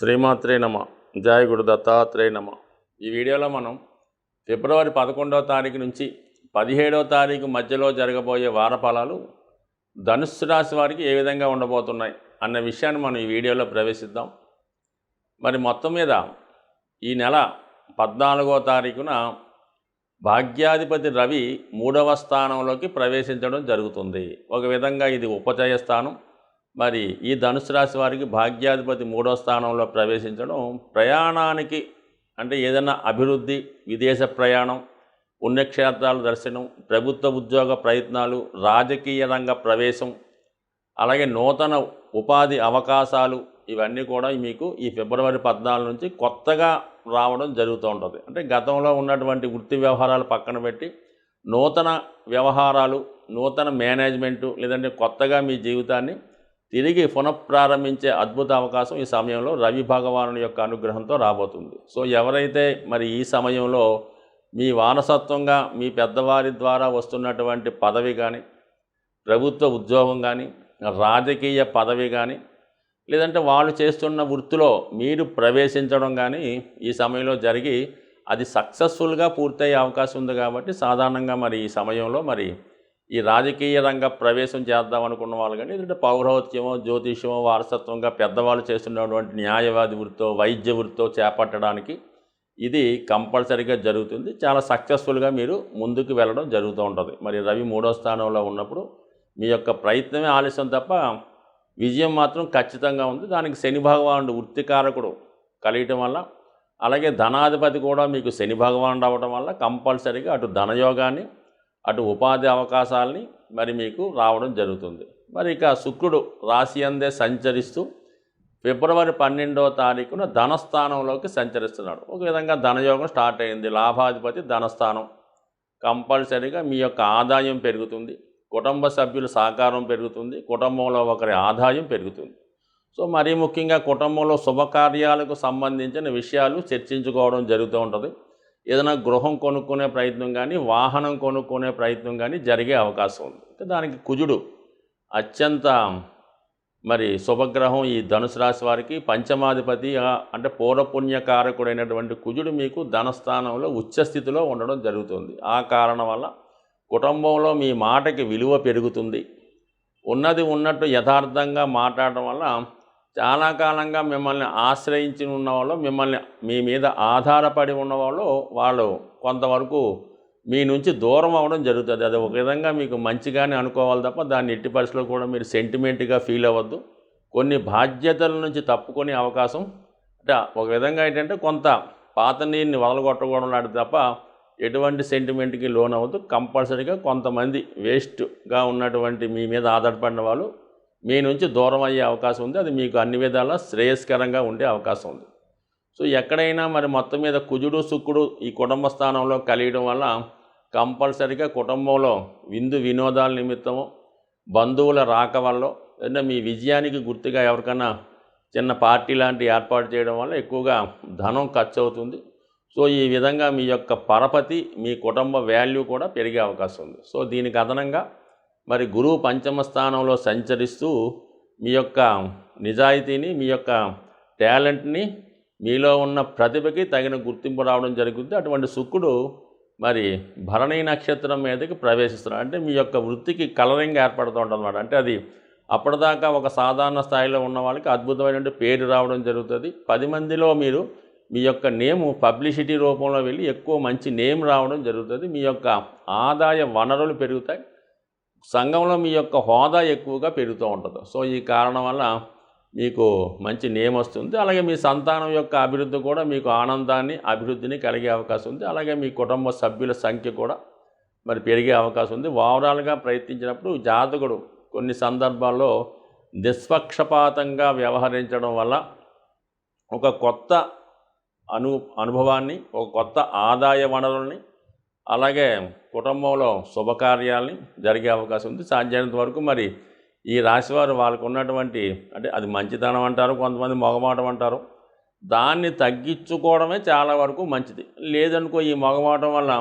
శ్రీమాత్రే నమ. జయ గురు దత్తాత్రేయ నమ. ఈ వీడియోలో మనం ఫిబ్రవరి 11వ తారీఖు నుంచి 17వ తారీఖు మధ్యలో జరగబోయే వారఫలాలు ధనుస్సు రాశి వారికి ఏ విధంగా ఉండబోతున్నాయి అన్న విషయాన్ని మనం ఈ వీడియోలో ప్రవేశిద్దాం. మరి మొత్తం మీద ఈ నెల 14వ తారీఖున భాగ్యాధిపతి రవి 3వ స్థానంలోకి ప్రవేశించడం జరుగుతుంది. ఒక విధంగా ఇది ఉపచయ స్థానం. మరి ఈ ధనుసు రాశి వారికి భాగ్యాధిపతి 3వ స్థానంలో ప్రవేశించడం ప్రయాణానికి, అంటే ఏదైనా అభివృద్ధి, విదేశ ప్రయాణం, పుణ్యక్షేత్రాల దర్శనం, ప్రభుత్వ ఉద్యోగ ప్రయత్నాలు, రాజకీయ రంగ ప్రవేశం, అలాగే నూతన ఉపాధి అవకాశాలు, ఇవన్నీ కూడా మీకు ఈ ఫిబ్రవరి 14 నుంచి కొత్తగా రావడం జరుగుతూ ఉంటుంది. అంటే గతంలో ఉన్నటువంటి వృత్తి వ్యవహారాలు పక్కన పెట్టి నూతన వ్యవహారాలు, నూతన మేనేజ్మెంటు, లేదంటే కొత్తగా మీ జీవితాన్ని తిరిగి పునఃప్రారంభించే అద్భుత అవకాశం ఈ సమయంలో రవి భగవాను యొక్క అనుగ్రహంతో రాబోతుంది. సో ఎవరైతే మరి ఈ సమయంలో మీ వారసత్వంగా మీ పెద్దవారి ద్వారా వస్తున్నటువంటి పదవి కానీ, ప్రభుత్వ ఉద్యోగం కానీ, రాజకీయ పదవి కానీ, లేదంటే వాళ్ళు చేస్తున్న వృత్తిలో మీరు ప్రవేశించడం కానీ ఈ సమయంలో జరిగి అది సక్సెస్ఫుల్గా పూర్తయ్యే అవకాశం ఉంది. కాబట్టి సాధారణంగా మరి ఈ సమయంలో మరి ఈ రాజకీయ రంగ ప్రవేశం చేద్దాం అనుకున్న వాళ్ళు కానీ, లేదంటే పౌరోహిత్యమో, జ్యోతిష్యమో, వారసత్వంగా పెద్దవాళ్ళు చేస్తున్నటువంటి న్యాయవాది వృత్తో, వైద్య వృత్తో చేపట్టడానికి ఇది కంపల్సరీగా జరుగుతుంది. చాలా సక్సెస్ఫుల్గా మీరు ముందుకు వెళ్ళడం జరుగుతూ ఉంటుంది. మరి రవి 3వ స్థానంలో ఉన్నప్పుడు మీ యొక్క ప్రయత్నమే ఆలస్యం తప్ప విజయం మాత్రం ఖచ్చితంగా ఉంది. దానికి శని భగవానుడు వృత్తికారకుడు కలియటం వల్ల, అలాగే ధనాధిపతి కూడా మీకు శని భగవానుడు అవ్వడం వల్ల కంపల్సరీగా అటు ధనయోగాన్ని, అటు ఉపాధి అవకాశాలని మరి మీకు రావడం జరుగుతుంది. మరి ఇక శుక్రుడు రాశి అందే సంచరిస్తూ ఫిబ్రవరి 12వ తారీఖున ధనస్థానంలోకి సంచరిస్తున్నాడు. ఒక విధంగా ధనయోగం స్టార్ట్ అయింది. లాభాధిపతి ధనస్థానం. కంపల్సరీగా మీ యొక్క ఆదాయం పెరుగుతుంది, కుటుంబ సభ్యుల సహకారం పెరుగుతుంది, కుటుంబంలో ఒకరి ఆదాయం పెరుగుతుంది. సో మరీ ముఖ్యంగా కుటుంబంలో శుభకార్యాలకు సంబంధించిన విషయాలు చర్చించుకోవడం జరుగుతూ ఉంటుంది. ఏదైనా గృహం కొనుక్కునే ప్రయత్నం కానీ, వాహనం కొనుక్కునే ప్రయత్నం కానీ జరిగే అవకాశం ఉంది. దానికి కుజుడు అత్యంత మరి శుభగ్రహం. ఈ ధనుసు రాశి వారికి పంచమాధిపతి, అంటే పూర్వపుణ్యకారకుడైనటువంటి కుజుడు మీకు ధనస్థానంలో ఉచ్చస్థితిలో ఉండడం జరుగుతుంది. ఆ కారణం వల్ల కుటుంబంలో మీ మాటకి విలువ పెరుగుతుంది. ఉన్నది ఉన్నట్టు యథార్థంగా మాట్లాడటం వల్ల చాలా కాలంగా మిమ్మల్ని ఆశ్రయించి ఉన్నవాళ్ళు, మిమ్మల్ని మీ మీద ఆధారపడి ఉన్నవాళ్ళు, వాళ్ళు కొంతవరకు మీ నుంచి దూరం అవ్వడం జరుగుతుంది. అది ఒక విధంగా మీకు మంచిగానే అనుకోవాలి తప్ప దాన్ని ఎట్టి పరిస్థితుల్లో కూడా మీరు సెంటిమెంట్గా ఫీల్ అవ్వద్దు. కొన్ని బాధ్యతల నుంచి తప్పుకునే అవకాశం, అంటే ఒక విధంగా ఏంటంటే కొంత పాత నీరుని వదలగొట్టకూడడం లాంటిది తప్ప ఎటువంటి సెంటిమెంట్కి లోన్ అవ్వద్దు. కంపల్సరీగా కొంతమంది వేస్ట్గా ఉన్నటువంటి మీ మీద ఆధారపడిన వాళ్ళు మీ నుంచి దూరం అయ్యే అవకాశం ఉంది. అది మీకు అన్ని విధాలా శ్రేయస్కరంగా ఉండే అవకాశం ఉంది. సో ఎక్కడైనా మరి మొత్తం మీద కుజుడు శుక్రుడు ఈ కుటుంబ స్థానంలో కలియడం వల్ల కంపల్సరీగా కుటుంబంలో విందు వినోదాల నిమిత్తము, బంధువుల రాక వల్ల, లేదా మీ విజయానికి గుర్తుగా ఎవరికైనా చిన్న పార్టీ లాంటి ఏర్పాటు చేయడం వల్ల ఎక్కువగా ధనం ఖర్చు అవుతుంది. సో ఈ విధంగా మీ యొక్క పరపతి, మీ కుటుంబ వాల్యూ కూడా పెరిగే అవకాశం ఉంది. సో దీనికి అదనంగా మరి గురువు పంచమ స్థానంలో సంచరిస్తూ మీ యొక్క నిజాయితీని, మీ యొక్క టాలెంట్ని, మీలో ఉన్న ప్రతిభకి తగిన గుర్తింపు రావడం జరుగుతుంది. అటువంటి శుక్రుడు మరి భరణీ నక్షత్రం మీదకి ప్రవేశిస్తున్నాడు. అంటే మీ యొక్క వృత్తికి కలరింగ్ ఏర్పడుతూ ఉంటుంది. అంటే అది అప్పటిదాకా ఒక సాధారణ స్థాయిలో ఉన్న వాళ్ళకి అద్భుతమైనటువంటి పేరు రావడం జరుగుతుంది. 10 మందిలో మీరు మీ యొక్క నేము పబ్లిసిటీ రూపంలో వెళ్ళి ఎక్కువ మంచి నేమ్ రావడం జరుగుతుంది. మీ యొక్క ఆదాయ వనరులు పెరుగుతాయి. సంఘంలో మీ యొక్క హోదా ఎక్కువగా పెరుగుతూ ఉంటుంది. సో ఈ కారణం వల్ల మీకు మంచి నేమ్ వస్తుంది. అలాగే మీ సంతానం యొక్క అభివృద్ధి కూడా మీకు ఆనందాన్ని, అభివృద్ధిని కలిగే అవకాశం ఉంది. అలాగే మీ కుటుంబ సభ్యుల సంఖ్య కూడా మరి పెరిగే అవకాశం ఉంది. ఓవరాల్గా ప్రయత్నించినప్పుడు జాతకుడు కొన్ని సందర్భాల్లో నిష్పక్షపాతంగా వ్యవహరించడం వల్ల ఒక కొత్త అనుభవాన్ని, ఒక కొత్త ఆదాయ వనరుల్ని, అలాగే కుటుంబంలో శుభకార్యాలని జరిగే అవకాశం ఉంది. సాధ్యమైనంత వరకు మరి ఈ రాశివారు వాళ్ళకు ఉన్నటువంటి, అంటే అది మంచితనం అంటారు, కొంతమంది మొగమాటం అంటారు, దాన్ని తగ్గించుకోవడమే చాలా వరకు మంచిది. లేదనుకో ఈ మొగమాటం వల్ల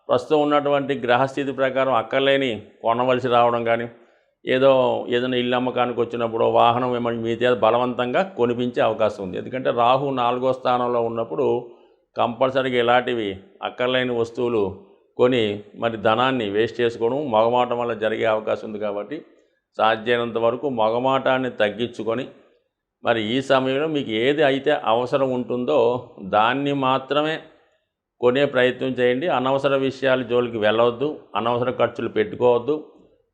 ప్రస్తుతం ఉన్నటువంటి గ్రహస్థితి ప్రకారం అక్కర్లేని కొనవలసి రావడం కానీ, ఏదైనా ఇల్లు అమ్మకానికి వచ్చినప్పుడు వాహనం మీ చేత బలవంతంగా కొనిపించే అవకాశం ఉంది. ఎందుకంటే రాహు 4వ స్థానంలో ఉన్నప్పుడు కంపల్సరీగా ఇలాంటివి అక్కర్లేని వస్తువులు కొని మరి ధనాన్ని వేస్ట్ చేసుకోవడం మొగమాటం వల్ల జరిగే అవకాశం ఉంది. కాబట్టి సాధ్యమైనంత వరకు మొగమాటాన్ని తగ్గించుకొని మరి ఈ సమయంలో మీకు ఏది అయితే అవసరం ఉంటుందో దాన్ని మాత్రమే కొనే ప్రయత్నం చేయండి. అనవసర విషయాల జోలికి వెళ్ళవద్దు, అనవసర ఖర్చులు పెట్టుకోవద్దు,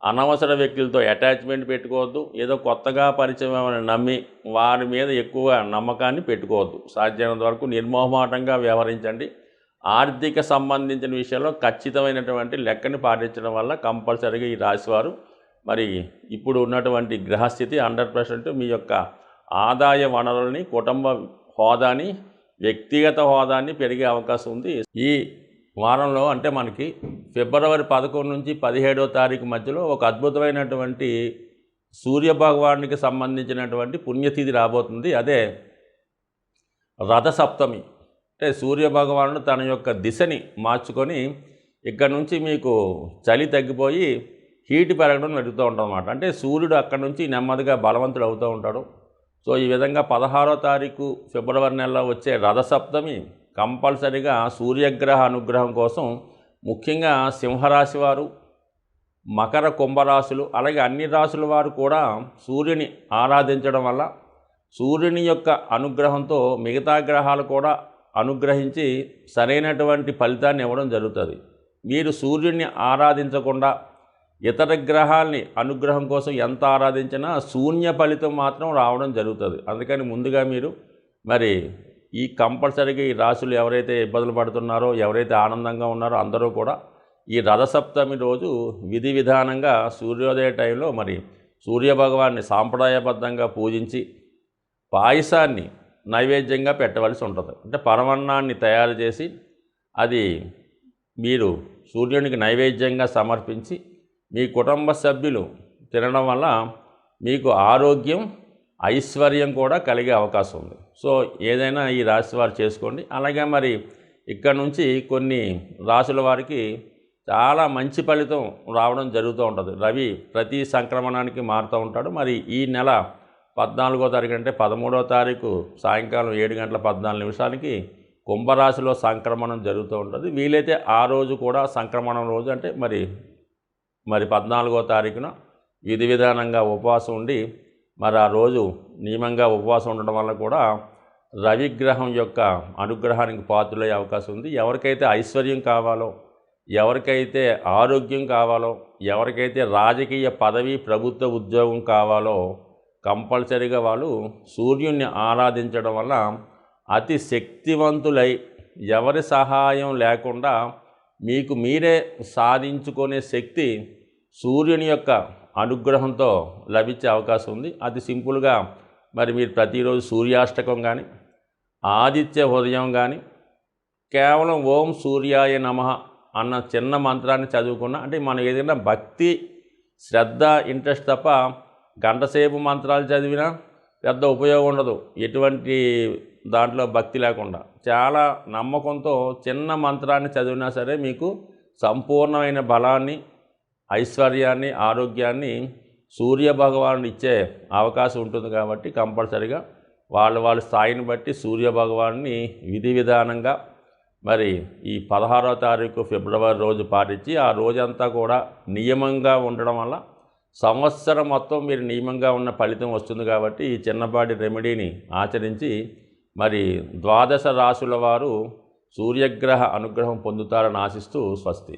అనవసర వ్యక్తులతో అటాచ్మెంట్ పెట్టుకోవద్దు, ఏదో కొత్తగా పరిచయం నమ్మి వారి మీద ఎక్కువ నమ్మకాన్ని పెట్టుకోవద్దు. సాధ్యమైనంత వరకు నిర్మోహమాటంగా వ్యవహరించండి. ఆర్థిక సంబంధించిన విషయాల్లో ఖచ్చితమైనటువంటి లెక్కని పాటించడం వల్ల కంపల్సరీగా ఈ రాశివారు మరి ఇప్పుడు ఉన్నటువంటి గ్రహస్థితి 100% మీ యొక్క ఆదాయ వనరులని, కుటుంబ హోదాని, వ్యక్తిగత హోదాన్ని పెరిగే అవకాశం ఉంది. ఈ వారంలో అంటే మనకి ఫిబ్రవరి 11 నుంచి 17వ తారీఖు మధ్యలో ఒక అద్భుతమైనటువంటి సూర్యభగవానునికి సంబంధించినటువంటి పుణ్యతిథి రాబోతుంది. అదే రథసప్తమి. అంటే సూర్యభగవానుడు తన యొక్క దిశని మార్చుకొని ఇక్కడ నుంచి మీకు చలి తగ్గిపోయి హీట్ పెరగడం జరుగుతూ ఉంటుందన్నమాట. అంటే సూర్యుడు అక్కడ నుంచి నెమ్మదిగా బలవంతుడు అవుతూ ఉంటాడు. సో ఈ విధంగా 16వ తారీఖు ఫిబ్రవరి నెలలో వచ్చే రథసప్తమి కంపల్సరిగా సూర్యగ్రహ అనుగ్రహం కోసం ముఖ్యంగా సింహరాశి వారు, మకర కుంభరాశులు, అలాగే అన్ని రాశుల వారు కూడా సూర్యుని ఆరాధించడం వల్ల సూర్యుని యొక్క అనుగ్రహంతో మిగతా గ్రహాలు కూడా అనుగ్రహించి సరైనటువంటి ఫలితాన్ని ఇవ్వడం జరుగుతుంది. మీరు సూర్యుడిని ఆరాధించకుండా ఇతర గ్రహాల్ని అనుగ్రహం కోసం ఎంత ఆరాధించినా శూన్య ఫలితం మాత్రం రావడం జరుగుతుంది. అందుకని ముందుగా మీరు మరి ఈ కంపల్సరీగా ఈ రాశులు ఎవరైతే ఇబ్బందులు పడుతున్నారో, ఎవరైతే ఆనందంగా ఉన్నారో అందరూ కూడా ఈ రథసప్తమి రోజు విధి విధానంగా సూర్యోదయ టైంలో మరి సూర్యభగవాన్ని సాంప్రదాయబద్ధంగా పూజించి పాయసాన్ని నైవేద్యంగా పెట్టవలసి ఉంటుంది. అంటే పరమాన్నాన్ని తయారు చేసి అది మీరు సూర్యునికి నైవేద్యంగా సమర్పించి మీ కుటుంబ సభ్యులు తినడం వల్ల మీకు ఆరోగ్యం, ఐశ్వర్యం కూడా కలిగే అవకాశం ఉంది. సో ఏదైనా ఈ రాశి వారు చేసుకోండి. అలాగే మరి ఇక్కడ నుంచి కొన్ని రాశుల వారికి చాలా మంచి ఫలితం రావడం జరుగుతూ ఉంటుంది. రవి ప్రతి సంక్రమణానికి మారుతూ ఉంటాడు. మరి ఈ నెల 14వ తారీఖు అంటే 13వ తారీఖు సాయంకాలం 7 గంటల 14 నిమిషాలకి కుంభరాశిలో సంక్రమణం జరుగుతూ ఉంటుంది. వీలైతే ఆ రోజు కూడా సంక్రమణం రోజు అంటే మరి 14వ తారీఖున విధి విధానంగా ఉపవాసం ఉండి మరి ఆ రోజు నియమంగా ఉపవాసం ఉండడం వల్ల కూడా రవిగ్రహం యొక్క అనుగ్రహానికి పాత్రులయ్యే అవకాశం ఉంది. ఎవరికైతే ఐశ్వర్యం కావాలో, ఎవరికైతే ఆరోగ్యం కావాలో, ఎవరికైతే రాజకీయ పదవి, ప్రభుత్వ ఉద్యోగం కావాలో కంపల్సరీగా వాళ్ళు సూర్యుడిని ఆరాధించడం వల్ల అతి శక్తివంతులై ఎవరి సహాయం లేకుండా మీకు మీరే సాధించుకునే శక్తి సూర్యుని యొక్క అనుగ్రహంతో లభించే అవకాశం ఉంది. అది సింపుల్గా మరి మీరు ప్రతిరోజు సూర్యాష్టకం కానీ, ఆదిత్య హృదయం కానీ, కేవలం ఓం సూర్యాయ నమః అన్న చిన్న మంత్రాన్ని చదువుకున్నా అంటే మనం ఏదైనా భక్తి, శ్రద్ధ, ఇంట్రెస్ట్ తప్ప గంటసేపు మంత్రాలు చదివినా పెద్ద ఉపయోగం ఉండదు. ఎటువంటి దాంట్లో భక్తి లేకుండా చాలా నమ్మకంతో చిన్న మంత్రాన్ని చదివినా సరే మీకు సంపూర్ణమైన బలాన్ని, ఐశ్వర్యాన్ని, ఆరోగ్యాన్ని సూర్యభగవానుడు ఇచ్చే అవకాశం ఉంటుంది. కాబట్టి కంపల్సరిగా వాళ్ళ స్థాయిని బట్టి సూర్యభగవాన్ని విధి విధానంగా మరి ఈ 16వ తారీఖు ఫిబ్రవరి రోజు పాటించి ఆ రోజంతా కూడా నియమంగా ఉండడం వల్ల సంవత్సరం మొత్తం మీరు నియమంగా ఉన్న ఫలితం వస్తుంది. కాబట్టి ఈ చిన్నపాటి రెమెడీని ఆచరించి మరి 12 రాశుల వారు సూర్యగ్రహ అనుగ్రహం పొందుతారని ఆశిస్తూ స్వస్తి.